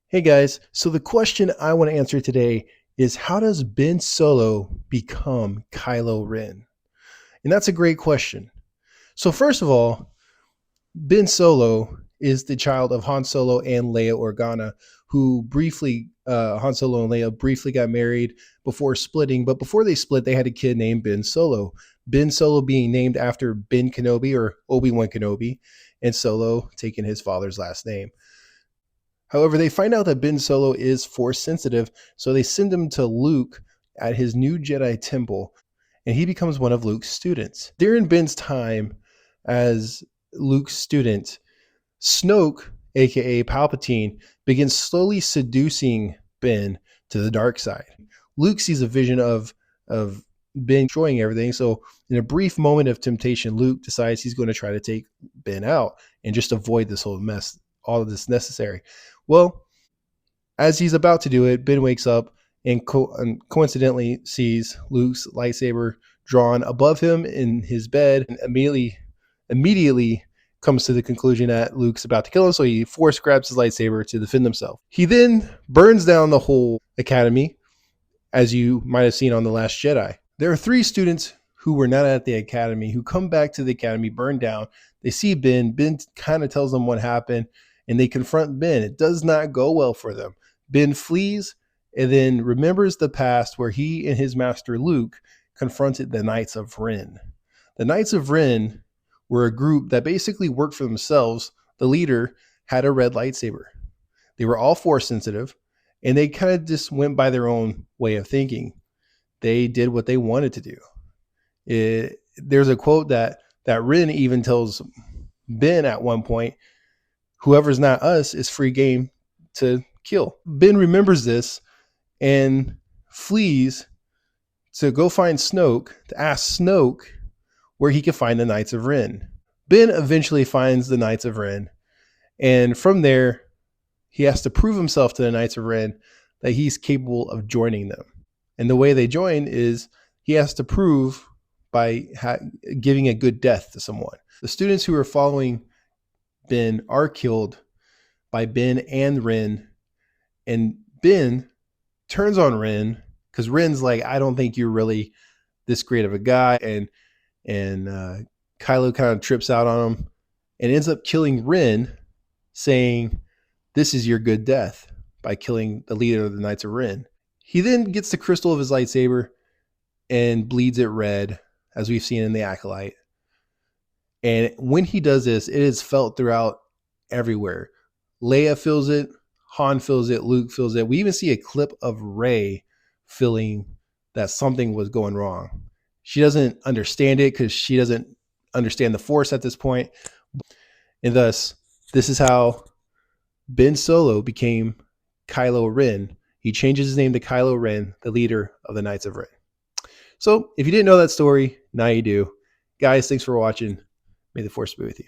Hey guys, so the question I want to answer today is how does Ben Solo become Kylo Ren? And that's a great question. So first of all, Ben Solo is the child of Han Solo and Leia Organa, who Han Solo and Leia briefly got married before splitting. But before they split, they had a kid named Ben Solo. Ben Solo being named after Ben Kenobi or Obi-Wan Kenobi, and Solo taking his father's last name. However, they find out that Ben Solo is force sensitive, so they send him to Luke at his new Jedi temple, and he becomes one of Luke's students. During Ben's time as Luke's student, Snoke, aka Palpatine, begins slowly seducing Ben to the dark side. Luke sees a vision of Ben destroying everything, so in a brief moment of temptation, Luke decides he's going to try to take Ben out and just avoid this whole mess, all of this necessary. Well, as he's about to do it, Ben wakes up and coincidentally sees Luke's lightsaber drawn above him in his bed, and immediately comes to the conclusion that Luke's about to kill him, so he force grabs his lightsaber to defend himself. He then burns down the whole academy, as you might have seen on The Last Jedi. There are 3 students who were not at the academy who come back to the academy burned down. They see Ben. Ben kind of tells them what happened, and they confront Ben. It does not go well for them. Ben flees and then remembers the past where he and his master Luke confronted the Knights of Ren. The Knights of Ren were a group that basically worked for themselves. The leader had a red lightsaber. They were all force sensitive, and they kind of just went by their own way of thinking. They did what they wanted to do. There's a quote that Ren even tells Ben at one point, whoever's not us is free game to kill. Ben remembers this and flees to go find Snoke, to ask Snoke where he can find the Knights of Ren. Ben eventually finds the Knights of Ren, and from there, he has to prove himself to the Knights of Ren that he's capable of joining them. And the way they join is he has to prove by giving a good death to someone. The students who are following Ben are killed by Ben and Ren, and Ben turns on Ren because Ren's like, I don't think you're really this great of a guy, and Kylo kind of trips out on him and ends up killing Ren, saying, this is your good death, by killing the leader of the Knights of Ren. He then gets the crystal of his lightsaber and bleeds it red, as we've seen in The Acolyte. And when he does this, it is felt throughout everywhere. Leia feels it, Han feels it, Luke feels it. We even see a clip of Rey feeling that something was going wrong. She doesn't understand it because she doesn't understand the Force at this point. And thus, this is how Ben Solo became Kylo Ren. He changes his name to Kylo Ren, the leader of the Knights of Ren. So if you didn't know that story, now you do. Guys, thanks for watching. May the Force be with you.